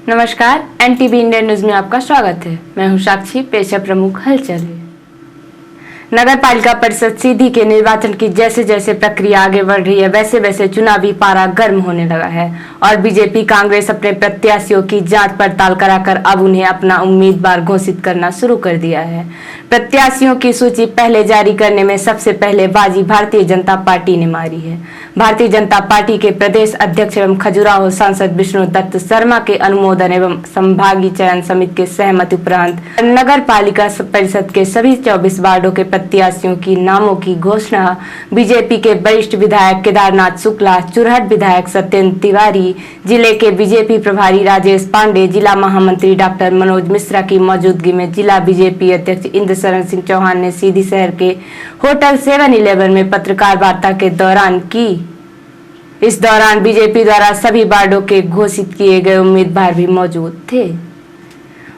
नमस्कार, NTV India news में आपका स्वागत है। मैं हूं साक्षी। पेश है प्रमुख हलचल। नगर पालिका परिषद सीधी के निर्वाचन की जैसे जैसे प्रक्रिया आगे बढ़ रही है, वैसे वैसे चुनावी पारा गर्म होने लगा है और बीजेपी कांग्रेस अपने प्रत्याशियों की जांच पड़ताल कराकर अब उन्हें अपना उम्मीदवार घोषित करना शुरू कर दिया है। प्रत्याशियों की सूची पहले जारी करने में सबसे पहले बाजी भारतीय जनता पार्टी ने मारी है। भारतीय जनता पार्टी के प्रदेश अध्यक्ष एवं खजुराहो सांसद विष्णु दत्त शर्मा के अनुमोदन एवं संभागीय चयन समिति के सहमति उपरांत नगर पालिका परिषद के सभी 24 वार्डों के प्रत्याशियों की नामों की घोषणा बीजेपी के वरिष्ठ विधायक केदारनाथ शुक्ला, चुरहट विधायक सत्येंद्र तिवारी, जिले के बीजेपी प्रभारी राजेश पांडे, जिला महामंत्री डॉक्टर मनोज मिश्रा की मौजूदगी में जिला बीजेपी अध्यक्ष इंद्रशरण सिंह चौहान ने सीधी शहर के होटल 7-11 में पत्रकार वार्ता के दौरान की। इस दौरान बीजेपी द्वारा सभी वार्डों के घोषित किए गए उम्मीदवार भी मौजूद थे।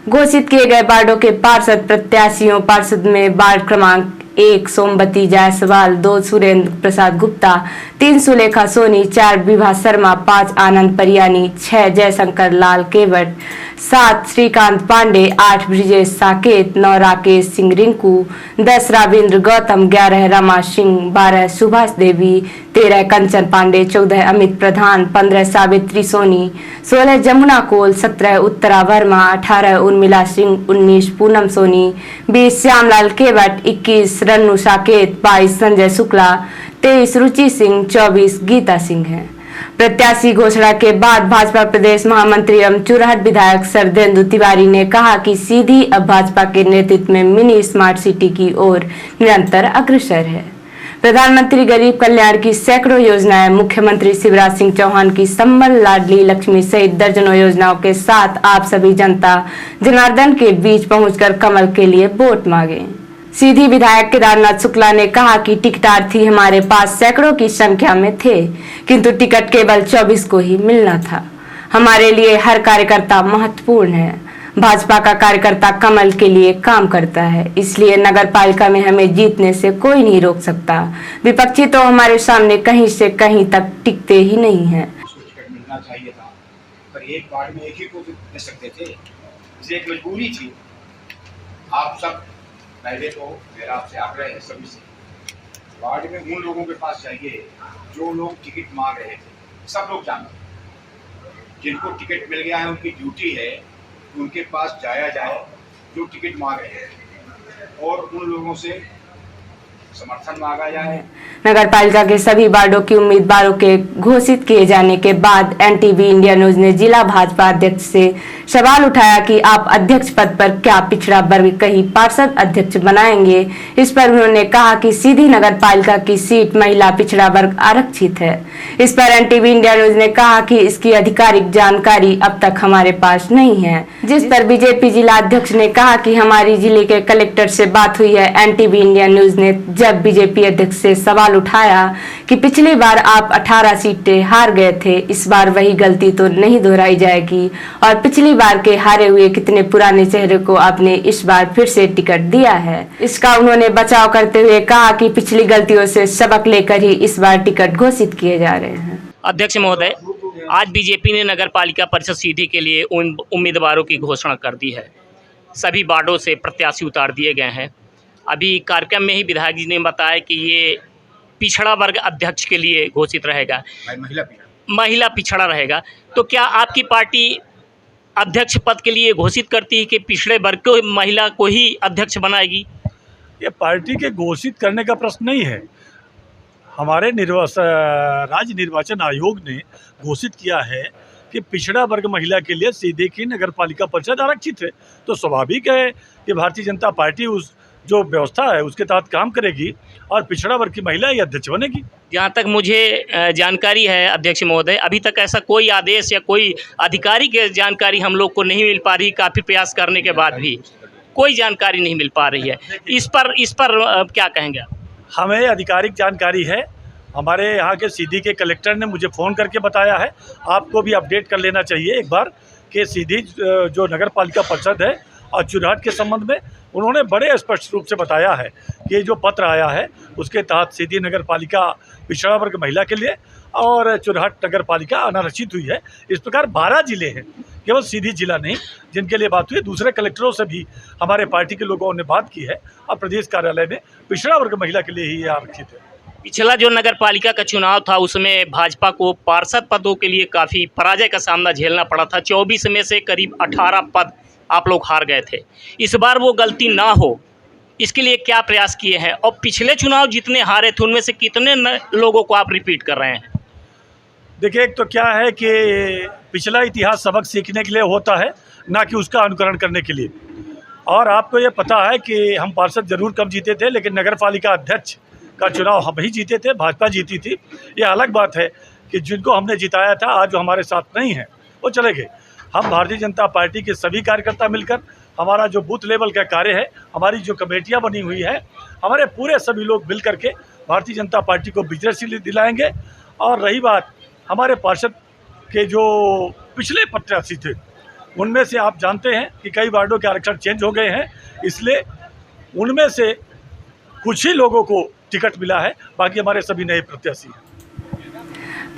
घोषित किए गए वार्डों के पार्षद प्रत्याशियों: पार्षद में वार्ड क्रमांक 1 सोमवती जायसवाल, 2 सुरेंद्र प्रसाद गुप्ता, 3 सुलेखा सोनी, 4 विभा शर्मा, 5 आनंद परियानी, 6 जयशंकर लाल केवट, 7 श्रीकांत पांडे, 8 ब्रिजेश साकेत, 9 राकेश सिंह रिंकू, 10 राविंद्र गौतम, 11 रमा सिंह, 12 सुभाष देवी, 13 कंचन पांडे, 14 अमित प्रधान, 15 सावित्री सोनी, 16 जमुना कोल, 17 उत्तरा वर्मा, 18 उर्मिला सिंह, 19 पूनम सोनी, 20 श्यामलाल केवट, 21 रन्नू साकेत, 22 संजय शुक्ला, 23 रुचि सिंह, 24 गीता सिंह हैं। प्रत्याशी घोषणा के बाद भाजपा प्रदेश महामंत्री एवं चुरहट विधायक शरदेंदु तिवारी ने कहा कि सीधी अब भाजपा के नेतृत्व में मिनी स्मार्ट सिटी की ओर निरंतर अग्रसर है। प्रधानमंत्री गरीब कल्याण की सैकड़ों योजनाएं, मुख्यमंत्री शिवराज सिंह चौहान की संबल लाडली लक्ष्मी सहित दर्जनों योजनाओं के साथ आप सभी जनता जनार्दन के बीच पहुंचकर कमल के लिए वोट मांगे। सीधी विधायक केदारनाथ शुक्ला ने कहा कि टिकटार्थी हमारे पास सैकड़ों की संख्या में थे, किंतु टिकट केवल 24 को ही मिलना था। हमारे लिए हर कार्यकर्ता महत्वपूर्ण है। भाजपा का कार्यकर्ता कमल के लिए काम करता है, इसलिए नगर पालिका में हमें जीतने से कोई नहीं रोक सकता। विपक्षी तो हमारे सामने कहीं से कहीं तक टिकते ही नहीं है। टिकट मिलना चाहिए था, पर एक वार्ड में एक ही को दे सकते थे, इसलिए एक मजबूरी थी। आप सब पहले तो मेरा आपसे आग्रह है सभी से, वार्ड में उन लोगों के पास जाइए जो लोग टिकट मांग रहे थे। सब लोग जानते हैं जिनको टिकट मिल गया है, उनकी ड्यूटी है उनके पास जाया जाए जो टिकट मांग रहे हैं और उन लोगों से समर्थन मांगा जाए। नगर पालिका के सभी वार्डों की उम्मीदवारों के घोषित किए जाने के बाद एनटीवी इंडिया न्यूज ने जिला भाजपा अध्यक्ष से सवाल उठाया कि आप अध्यक्ष पद पर क्या पिछड़ा वर्ग कहीं पार्षद अध्यक्ष बनाएंगे। इस पर उन्होंने कहा कि सीधी नगर पालिका की सीट महिला पिछड़ा वर्ग आरक्षित है। इस पर एनटीवी इंडिया न्यूज ने कहा कि इसकी आधिकारिक जानकारी अब तक हमारे पास नहीं है, जिस पर बीजेपी जिला अध्यक्ष ने कहा कि हमारी जिले के कलेक्टर से बात हुई है। एनटीवी इंडिया न्यूज ने जब बीजेपी अध्यक्ष से सवाल उठाया कि पिछली बार आप 18 सीटें हार गए थे, इस बार वही गलती तो नहीं दोहराई जाएगी और पिछली बार के हारे हुए कितने पुराने चेहरे को आपने इस बार फिर से टिकट दिया है। इसका उन्होंने बचाव करते हुए कहा कि पिछली गलतियों से सबक लेकर ही इस बार टिकट घोषित किए जा रहे हैं। अध्यक्ष महोदय, आज बीजेपी ने नगर पालिका परिषद सीधी के लिए उन उम्मीदवारों की घोषणा कर दी है। सभी वार्डों से प्रत्याशी उतार दिए गए हैं। अभी कार्यक्रम में ही विधायक जी ने बताया कि ये पिछड़ा वर्ग अध्यक्ष के लिए घोषित रहेगा, महिला पिछड़ा रहेगा। तो क्या आपकी पार्टी अध्यक्ष पद के लिए घोषित करती है कि पिछड़े वर्ग को महिला को ही अध्यक्ष बनाएगी? ये पार्टी के घोषित करने का प्रश्न नहीं है। हमारे राज्य निर्वाचन आयोग ने घोषित किया है कि पिछड़ा वर्ग महिला के लिए सीधे की नगर पालिका परिषद आरक्षित है। तो स्वाभाविक है कि भारतीय जनता पार्टी उस जो व्यवस्था है उसके तहत काम करेगी और पिछड़ा वर्ग की महिला ही अध्यक्ष बनेगी। जहाँ तक मुझे जानकारी है अध्यक्ष महोदय, अभी तक ऐसा कोई आदेश या कोई आधिकारिक जानकारी हम लोग को नहीं मिल पा रही। काफ़ी प्रयास करने के बाद भी कोई जानकारी नहीं मिल पा रही है। इस पर क्या कहेंगे आप? हमें आधिकारिक जानकारी है, हमारे यहाँ के सीधी के कलेक्टर ने मुझे फ़ोन करके बताया है। आपको भी अपडेट कर लेना चाहिए एक बार कि सीधी जो नगर पालिका परिषद है और चुरहट के संबंध में उन्होंने बड़े स्पष्ट रूप से बताया है कि जो पत्र आया है उसके तहत सीधी नगर पालिका पिछड़ा वर्ग महिला के लिए और चुरहट नगर पालिका अनारक्षित हुई है। इस प्रकार 12 जिले हैं केवल सीधी जिला नहीं जिनके लिए बात हुई, दूसरे कलेक्टरों से भी हमारे पार्टी के लोगों ने बात की है और प्रदेश कार्यालय में पिछड़ा वर्ग महिला के लिए ही ये आरक्षित है। पिछला जो नगर पालिका का चुनाव था उसमें भाजपा को पार्षद पदों के लिए काफ़ी पराजय का सामना झेलना पड़ा था। 24 में से करीब 18 पद आप लोग हार गए थे। इस बार वो गलती ना हो इसके लिए क्या प्रयास किए हैं, और पिछले चुनाव जितने हारे थे उनमें से कितने लोगों को आप रिपीट कर रहे हैं? देखिए, एक तो क्या है कि पिछला इतिहास सबक सीखने के लिए होता है, ना कि उसका अनुकरण करने के लिए। और आपको ये पता है कि हम पार्षद जरूर कम जीते थे, लेकिन नगर पालिका अध्यक्ष का चुनाव हम ही जीते थे, भाजपा जीती थी। ये अलग बात है कि जिनको हमने जिताया था आज जो हमारे साथ नहीं है वो चले गए। हम भारतीय जनता पार्टी के सभी कार्यकर्ता मिलकर, हमारा जो बूथ लेवल का कार्य है, हमारी जो कमेटियां बनी हुई है, हमारे पूरे सभी लोग मिल करके भारतीय जनता पार्टी को विजय दिलाएंगे। और रही बात हमारे पार्षद के जो पिछले प्रत्याशी थे, उनमें से आप जानते हैं कि कई वार्डों के आरक्षण चेंज हो गए हैं, इसलिए उनमें से कुछ ही लोगों को टिकट मिला है, बाकी हमारे सभी नए प्रत्याशी हैं।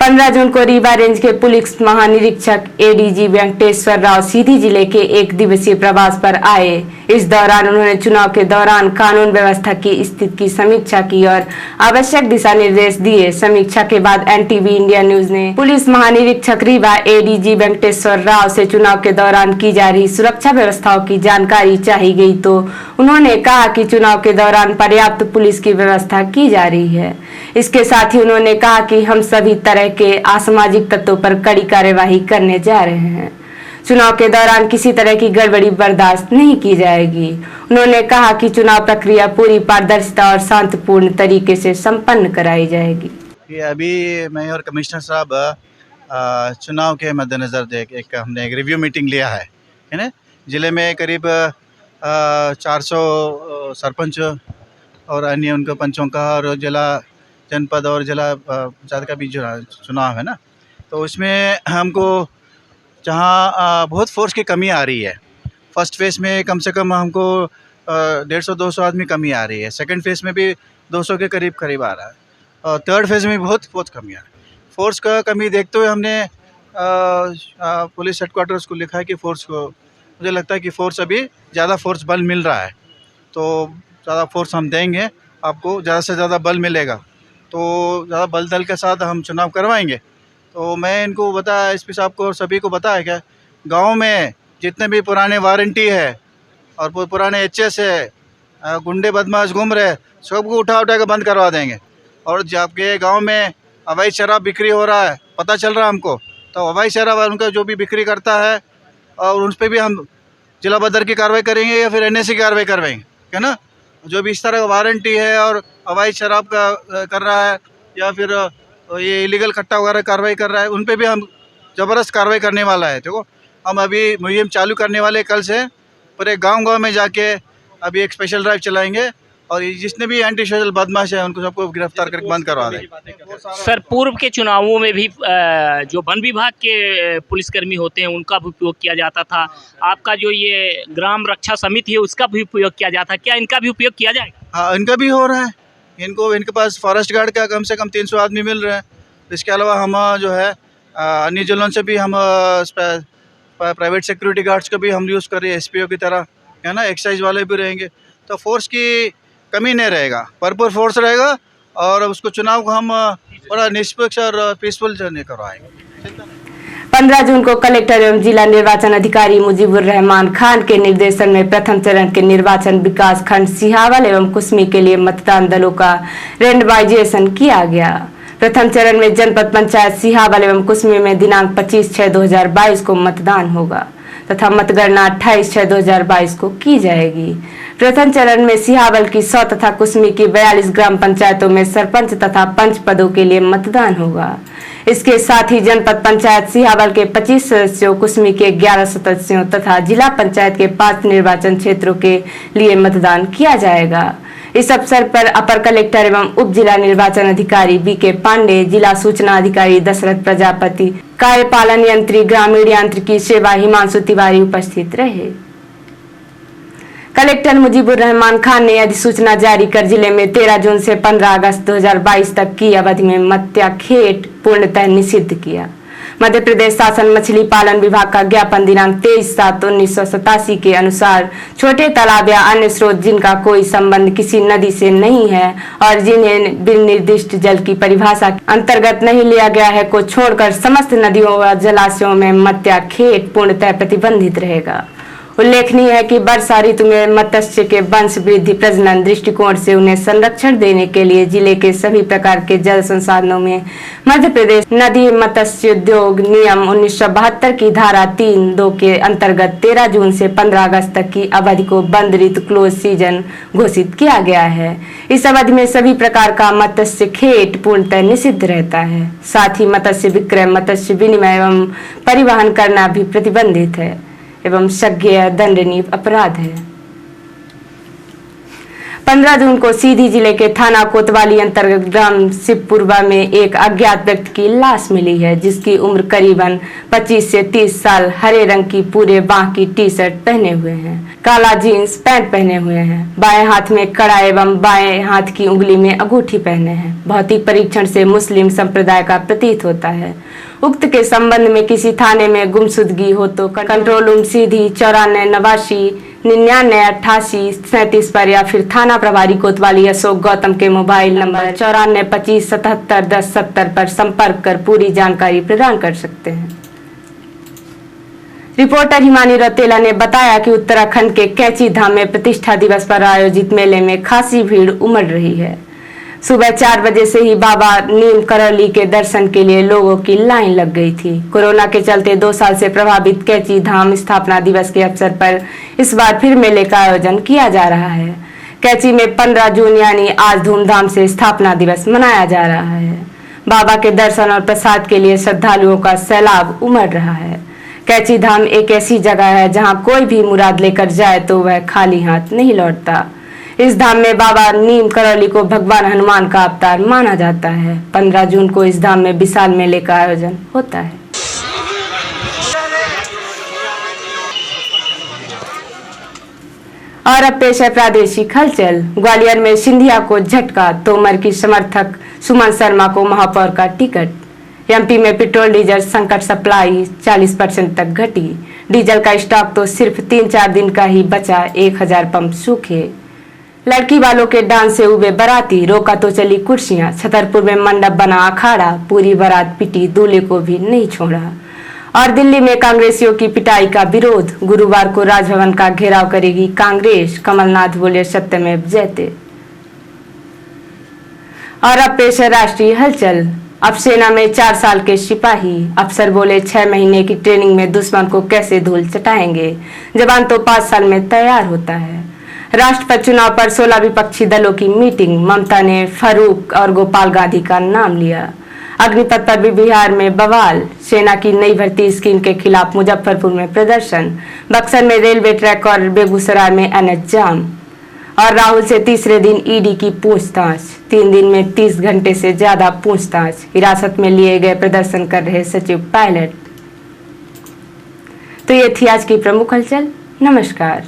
15 जून को रीवा रेंज के पुलिस महानिरीक्षक एडीजी वेंकटेश्वर राव सीधी जिले के एक दिवसीय प्रवास पर आए। इस दौरान उन्होंने चुनाव के दौरान कानून व्यवस्था की स्थिति की समीक्षा की और आवश्यक दिशा निर्देश दिए। समीक्षा के बाद एनटीवी इंडिया न्यूज ने पुलिस महानिरीक्षक रीवा एडीजी वेंकटेश्वर राव से चुनाव के दौरान की जा रही सुरक्षा व्यवस्थाओं की जानकारी चाही गई तो उन्होंने कहा कि चुनाव के दौरान पर्याप्त पुलिस की व्यवस्था की जा रही है। इसके साथ ही उन्होंने कहा कि हम सभी तरह के असामाजिक तत्वों पर कड़ी कार्यवाही करने जा रहे हैं। चुनाव के दौरान किसी तरह की गड़बड़ी बर्दाश्त नहीं की जाएगी। उन्होंने कहा कि चुनाव प्रक्रिया पूरी पारदर्शिता और शांतिपूर्ण तरीके से संपन्न कराई जाएगी। ये अभी मैं और कमिश्नर साहब चुनाव के मद्देनज़र देख हमने एक रिव्यू मीटिंग लिया है ना। ज़िले में करीब 400 सरपंच और अन्य उनके पंचों का और जिला जनपद और जिला पंचायत का भी चुनाव है ना। तो उसमें हमको जहाँ बहुत फोर्स की कमी आ रही है, फर्स्ट फेज़ में कम से कम हमको 150-200 आदमी कमी आ रही है, सेकंड फेज़ में भी 200 के करीब आ रहा है, और थर्ड फेज़ में भी बहुत कमी आ रही है। फोर्स का कमी देखते हुए हमने पुलिस हेडक्वार्टर्स को लिखा है कि फोर्स को, मुझे लगता है कि फोर्स अभी ज़्यादा फोर्स बल मिल रहा है, तो ज़्यादा फोर्स हम देंगे, आपको ज़्यादा से ज़्यादा बल मिलेगा, तो ज़्यादा बल दल के साथ हम चुनाव करवाएंगे। तो मैं इनको बताया, एसपी साहब को और सभी को बताया क्या गांव में जितने भी पुराने वारंटी है और पुराने एचएस है, गुंडे बदमाश घूम रहे, सबको उठा के बंद करवा देंगे। और जबकि गांव में अवैध शराब बिक्री हो रहा है, पता चल रहा है हमको, तो अवैध शराब उनका जो भी बिक्री करता है और उन पर भी हम जिला बदर की कार्रवाई करेंगे या फिर एनएसए की कार्रवाई करवाएंगे, है ना। जो भी इस तरह का वारंटी है और अवैध शराब का कर रहा है या फिर ये इलीगल कट्टा वगैरह कार्रवाई कर रहा है, उन पे भी हम ज़बरदस्त कार्रवाई करने वाला है। देखो, हम अभी मुहिम चालू करने वाले कल से पूरे गांव में जाके अभी एक स्पेशल ड्राइव चलाएंगे और जितने भी एंटी सोशल बदमाश है उनको सबको गिरफ्तार करके बंद करवा दें। सर, पूर्व के चुनावों में भी जो वन विभाग के पुलिसकर्मी होते हैं उनका भी उपयोग किया जाता था। आपका जो ये ग्राम रक्षा समिति है उसका भी उपयोग किया जाता है, क्या इनका भी उपयोग किया जाएगा? हाँ, इनका भी हो रहा है। इनके पास फॉरेस्ट गार्ड का कम से कम 300 आदमी मिल रहे हैं। इसके अलावा हम जो है अन्य जिलों से भी हम प्राइवेट सिक्योरिटी गार्ड्स का भी हम यूज़ कर रहे हैं, एसपीओ की तरह, है ना। एक्साइज वाले भी रहेंगे, तो फोर्स की कमी नहीं रहेगा, भरपूर फोर्स रहेगा और उसको चुनाव को हम बड़ा निष्पक्ष और पीसफुल जर्नी करवाएंगे। 15 जून को कलेक्टर एवं जिला निर्वाचन अधिकारी मुजीबुर रहमान खान के निर्देशन में प्रथम चरण के निर्वाचन विकास खंड सिहावल एवं कुसमी के लिए मतदान दलों का रेंडमाइजेशन किया गया। प्रथम चरण में जनपद पंचायत सिहावल एवं कुसमी में दिनांक 25/6/2022 को मतदान होगा तथा मतगणना 28/6/2022 को की जाएगी। प्रथम चरण में सिहावल की 100 तथा कुसमी की 42 ग्राम पंचायतों में सरपंच तथा पंच पदों के लिए मतदान होगा। इसके साथ ही जनपद पंचायत सिहावल के 25 सदस्यों, कुसमी के 11 सदस्यों तथा जिला पंचायत के 5 निर्वाचन क्षेत्रों के लिए मतदान किया जाएगा। इस अवसर पर अपर कलेक्टर एवं उप जिला निर्वाचन अधिकारी बीके पांडे, जिला सूचना अधिकारी दशरथ प्रजापति, कार्यपालन यंत्री ग्रामीण यांत्रिकी सेवा हिमांशु तिवारी उपस्थित रहे। कलेक्टर मुजीबुर रहमान खान ने अधिसूचना जारी कर जिले में 13 जून से 15 अगस्त 2022 तक की अवधि में मत्स्याखेट पूर्णतः निषिद्ध किया। मध्य प्रदेश शासन मछली पालन विभाग का ज्ञापन दिनांक 23/7/1987 के अनुसार छोटे तालाब या अन्य स्रोत जिनका कोई संबंध किसी नदी से नहीं है और जिन्हें बिन निर्दिष्ट जल की परिभाषा के अंतर्गत नहीं लिया गया है को छोड़कर समस्त नदियों व जलाशयों में मत्स्य खेत पूर्णतः प्रतिबंधित रहेगा। उल्लेखनीय है कि वर्षा ऋतु में मत्स्य के वंश वृद्धि प्रजनन दृष्टिकोण से उन्हें संरक्षण देने के लिए जिले के सभी प्रकार के जल संसाधनों में मध्य प्रदेश नदी मत्स्योद्योग नियम 1972 की धारा 3(2) के अंतर्गत 13 जून से 15 अगस्त तक की अवधि को बंद ऋतु क्लोज सीजन घोषित किया गया है। इस अवधि में सभी प्रकार का मत्स्य खेत पूर्णतः निषिद्ध रहता है। साथ ही मत्स्य विक्रय, मत्स्य विनिमय एवं परिवहन करना भी प्रतिबंधित है एवं संज्ञेय दंडनीय अपराध है। 15 जून को सीधी जिले के थाना कोतवाली अंतर्गत ग्राम शिवपुरवा में एक अज्ञात व्यक्ति की लाश मिली है, जिसकी उम्र करीबन 25 से 30 साल, हरे रंग की पूरे बांह की टी शर्ट पहने हुए हैं, काला जींस पैंट पहने हुए हैं, बाएं हाथ में कड़ा एवं बाएं हाथ की उंगली में अंगूठी पहने हैं। भौतिक परीक्षण से मुस्लिम संप्रदाय का प्रतीत होता है। उक्त के संबंध में किसी थाने में गुमशुदगी हो तो कंट्रोल रूम सीधी 94 89 99 88 37 पर या फिर थाना प्रभारी कोतवाली अशोक गौतम के मोबाइल नंबर 94 25 77 10 70 पर संपर्क कर पूरी जानकारी प्रदान कर सकते हैं। रिपोर्टर हिमानी रौतेला ने बताया कि उत्तराखंड के कैची धाम में प्रतिष्ठा दिवस पर आयोजित मेले में खासी भीड़ उमड़ रही है। सुबह 4 बजे से ही बाबा नीम करौली के दर्शन के लिए लोगों की लाइन लग गई थी। कोरोना के चलते 2 साल से प्रभावित कैची धाम स्थापना दिवस के अवसर पर इस बार फिर मेले का आयोजन किया जा रहा है। कैची में 15 जून यानी आज धूमधाम से स्थापना दिवस मनाया जा रहा है। बाबा के दर्शन और प्रसाद के लिए श्रद्धालुओं का सैलाब उमड़ रहा है। कैची धाम एक ऐसी जगह है जहां कोई भी मुराद लेकर जाए तो वह खाली हाथ नहीं लौटता। इस धाम में बाबा नीम करौली को भगवान हनुमान का अवतार माना जाता है। 15 जून को इस धाम में विशाल मेले का आयोजन होता है। और अब पेश है प्रादेशिक हलचल। ग्वालियर में सिंधिया को झटका, तोमर की समर्थक सुमन शर्मा को महापौर का टिकट। एमपी में पेट्रोल डीजल संकट, सप्लाई 40% तक घटी। डीजल का स्टॉक तो सिर्फ 3-4 दिन का ही बचा, 1000 पंप सूखे। लड़की वालों के डांस से उबे बाराती, रोका तो चली कुर्सियां। छतरपुर में मंडप बना अखाड़ा, पूरी बारात पिटी, दूल्हे को भी नहीं छोड़ा। और दिल्ली में कांग्रेसियों की पिटाई का विरोध, गुरुवार को राजभवन का घेराव करेगी कांग्रेस। कमलनाथ बोले सत्यमेव जयते। और अब पेश है राष्ट्रीय हलचल। अब सेना में 4 साल के सिपाही, अफसर बोले 6 महीने की ट्रेनिंग में दुश्मन को कैसे धूल चटाएंगे। जवान तो 5 साल में तैयार होता है। राष्ट्रपति चुनाव पर 16 विपक्षी दलों की मीटिंग, ममता ने फारूक और गोपाल गांधी का नाम लिया। अग्निपथ पर भी बिहार में बवाल, सेना की नई भर्ती स्कीम के खिलाफ मुजफ्फरपुर में प्रदर्शन। बक्सर में रेलवे ट्रैक और बेगूसराय में एनएच जाम। और राहुल से तीसरे दिन ईडी की पूछताछ, 3 दिन में 30 घंटे से ज्यादा पूछताछ। हिरासत में लिए गए प्रदर्शन कर रहे सचिव पायलट। तो ये थी आज की प्रमुख हलचल। नमस्कार।